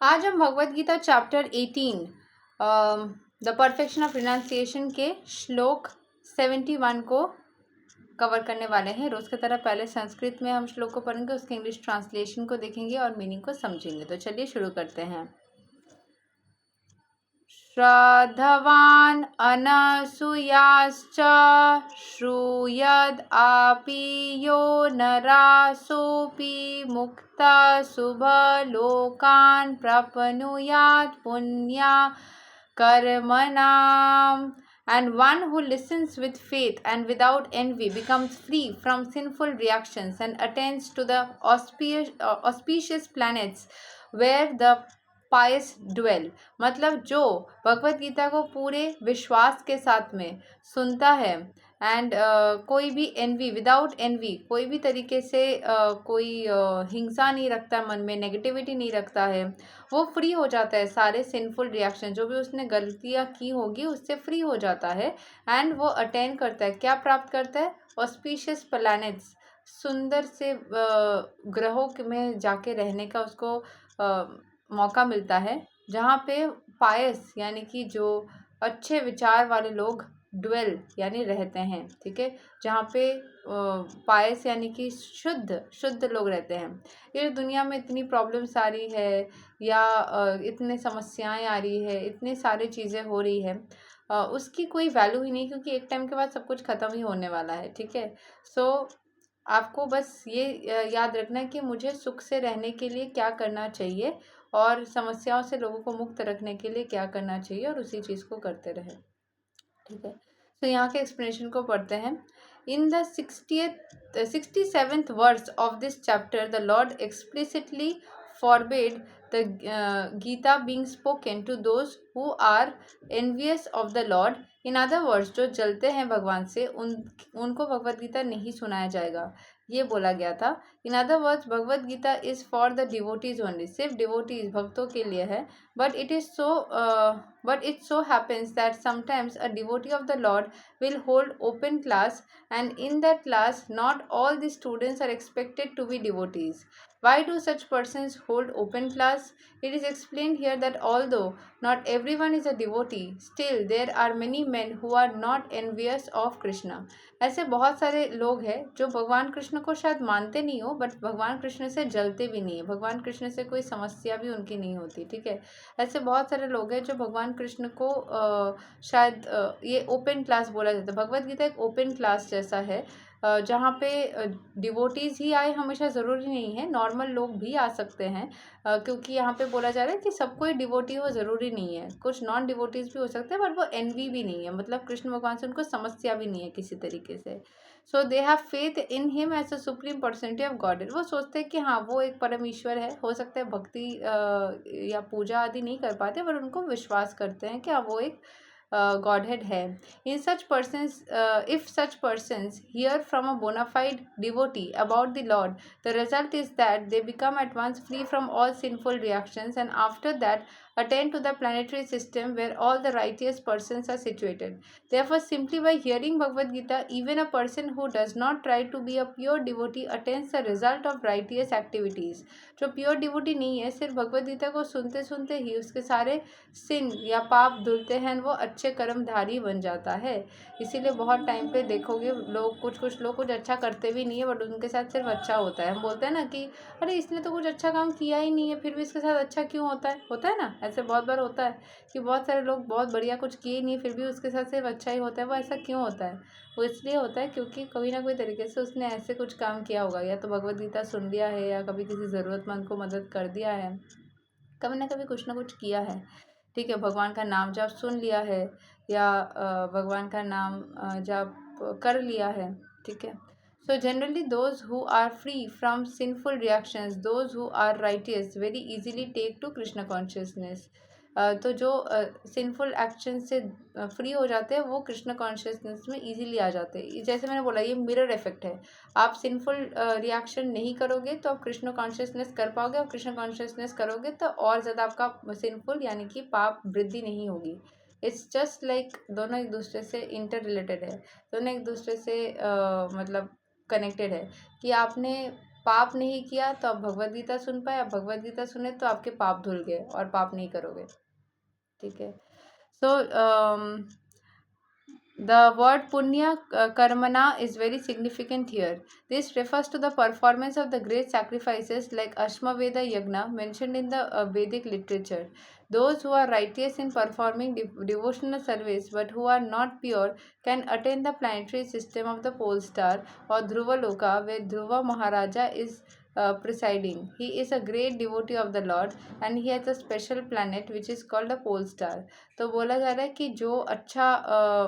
आज हम Bhagavad Gita chapter 18 the perfection of renunciation के श्लोक 71 को कवर करने वाले हैं। रोज की तरह पहले संस्कृत में हम श्लोक को पढ़ेंगे, उसके इंग्लिश ट्रांसलेशन को देखेंगे और मीनिंग को समझेंगे। तो चलिए शुरू करते हैं। श्रद्धवान् अनसूयाश्च श्रूयद् आपि यो नरासोऽपि मुक्ता शुभलोकान् प्राप्नुयात् पुण्या कर्मणाम्. And one who listens with faith and without envy becomes free from sinful reactions and attains to the auspicious planets where the pious dwell. मतलब जो भगवत गीता को पूरे विश्वास के साथ में सुनता है एंड कोई भी एनवी, विदाउट एनवी, कोई भी तरीके से कोई हिंसा नहीं रखता, मन में नेगेटिविटी नहीं रखता है, वो फ्री हो जाता है। सारे सिंफुल रिएक्शन जो भी उसने गलतियाँ की होगी उससे फ्री हो जाता है एंड वो अटेन करता है। क्या प्राप्त करता है? ऑस्पिशियस प्लैनेट्स, सुंदर से ग्रहों में जाके रहने का उसको मौका मिलता है, जहाँ पे पायस यानी कि जो अच्छे विचार वाले लोग ड्वेल यानी रहते हैं। ठीक है, जहाँ पे पायस यानी कि शुद्ध लोग रहते हैं। ये दुनिया में इतनी प्रॉब्लम्स आ रही है या इतने समस्याएं आ रही है, इतनी सारी चीज़ें हो रही है, उसकी कोई वैल्यू ही नहीं, क्योंकि एक टाइम के बाद सब कुछ ख़त्म ही होने वाला है। ठीक है, सो आपको बस ये याद रखना है कि मुझे सुख से रहने के लिए क्या करना चाहिए और समस्याओं से लोगों को मुक्त रखने के लिए क्या करना चाहिए, और उसी चीज़ को करते रहे। ठीक है, तो यहाँ के एक्सप्लेनेशन को पढ़ते हैं। In the 67th verse of this chapter the Lord explicitly forbid the Gita being spoken to those who are envious of the Lord. In other words, जो जलते हैं भगवान से उनको भगवत गीता नहीं सुनाया जाएगा, ये बोला गया था। In other words, Bhagavad Gita is for the devotees only, सिर्फ डिवोटीज भक्तों के लिए है। But it so happens that sometimes a devotee of the Lord will hold open class, and in that class not all the students are expected to be devotees. Why do such persons hold open class? It is explained here that although not everyone is a devotee, still there are many men who are not envious of Krishna. ऐसे बहुत सारे लोग हैं जो भगवान कृष्ण को शायद मानते नहीं हो, बट भगवान कृष्ण से जलते भी नहीं है, भगवान कृष्ण से कोई समस्या भी उनकी नहीं होती। ठीक है, ऐसे बहुत सारे लोग हैं जो भगवान कृष्ण को शायद ये ओपन क्लास बोला जाता है। भगवत गीता एक ओपन क्लास जैसा है, जहाँ पे डिवोटीज़ ही आए हमेशा ज़रूरी नहीं है, नॉर्मल लोग भी आ सकते हैं, क्योंकि यहाँ पे बोला जा रहा है कि सबको ही डिवोटी हो ज़रूरी नहीं है, कुछ नॉन डिवोटीज़ भी हो सकते हैं, बट वो एनवी भी नहीं है, मतलब कृष्ण भगवान से उनको समस्या भी नहीं है किसी तरीके से। So they have faith in him as a supreme personality of God. वो सोचते हैं कि हाँ वो एक परम ईश्वर है, हो सकता है भक्ति या पूजा आदि नहीं कर पाते, पर उनको विश्वास करते हैं कि हाँ वो एक Godhead है। In such persons, if such persons hear from a bona fide devotee about the Lord, the result is that they become at once free from all sinful reactions, and after that attain to the planetary system where all the righteous persons are situated. Therefore, simply by hearing Bhagavad Gita, even a person who does not try to be a pure devotee attains the result of righteous activities. जो pure devotee नहीं है, सिर्फ भगवद गीता को सुनते सुनते ही उसके सारे सिन या पाप धुलते हैं, वो अच्छे कर्मधारी बन जाता है। इसीलिए बहुत टाइम पे देखोगे लोग, कुछ लोग कुछ अच्छा करते भी नहीं है, बट उनके साथ सिर्फ अच्छा होता है। हम बोलते हैं ना कि अरे इसने तो कुछ अच्छा काम किया ही नहीं है, फिर भी इसके साथ अच्छा क्यों होता है ना, ऐसे बहुत बार होता है कि बहुत सारे लोग बहुत बढ़िया कुछ किए ही नहीं, फिर भी उसके साथ सिर्फ अच्छा ही होता है। वो ऐसा क्यों होता है? वो इसलिए होता है क्योंकि कोई ना कोई तरीके से उसने ऐसे कुछ काम किया होगा, या तो भगवद गीता सुन लिया है, या कभी किसी ज़रूरतमंद को मदद कर दिया है, कभी ना कभी कुछ ना कुछ किया है। ठीक है, भगवान का नाम जाप सुन लिया है, या भगवान का नाम जाप कर लिया है। ठीक है, so generally those who are free from sinful reactions, those who are righteous very easily take to Krishna consciousness. तो जो सिंफुल एक्शन से फ्री हो जाते हैं वो कृष्ण कॉन्शियसनेस में इजीली आ जाते हैं। जैसे मैंने बोला, ये मिरर इफेक्ट है। आप सिंफुल रिएक्शन नहीं करोगे तो आप कृष्ण कॉन्शियसनेस कर पाओगे, और कृष्ण कॉन्शियसनेस करोगे तो और ज़्यादा आपका सिंफुल यानी कि पाप वृद्धि नहीं होगी। इट्स जस्ट लाइक दोनों एक दूसरे से इंटर रिलेटेड है, दोनों एक दूसरे से मतलब कनेक्टेड है। कि आपने पाप नहीं किया तो आप भगवद गीता सुन पाए, आप भगवद गीता सुने तो आपके पाप धुल गए और पाप नहीं करोगे। ठीक है। सो the word punya karmana is very significant here. This refers to the performance of the great sacrifices like Ashmaveda Yagna mentioned in the Vedic literature. Those who are righteous in performing devotional service but who are not pure can attain the planetary system of the pole star or Dhruva Loka, where Dhruva Maharaja is presiding. He is a great devotee of the Lord and he has a special planet which is called a pole star. तो बोला जा रहा है कि जो अच्छा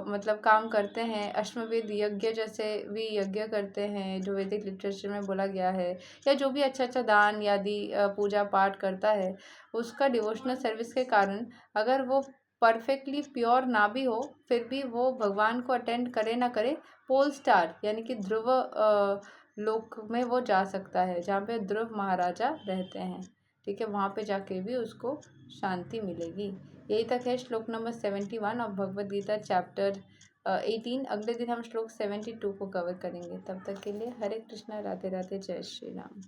मतलब काम करते हैं, अश्वमेध यज्ञ जैसे भी यज्ञ करते हैं जो वैदिक लिटरेचर में बोला गया है, या जो भी अच्छा अच्छा दान आदि पूजा पाठ करता है, उसका डिवोशनल सर्विस के कारण अगर वो परफेक्टली प्योर ना भी हो फिर भी वो भगवान को अटेंड करे ना करे, पोल स्टार यानी कि ध्रुव लोक में वो जा सकता है जहाँ पे ध्रुव महाराजा रहते हैं। ठीक है, वहाँ पे जाके भी उसको शांति मिलेगी। यही तक है श्लोक number 71 of Bhagavad Gita chapter 18। अगले दिन हम श्लोक 72 को कवर करेंगे। तब तक के लिए हरे कृष्णा, राधे राधे, जय श्री राम।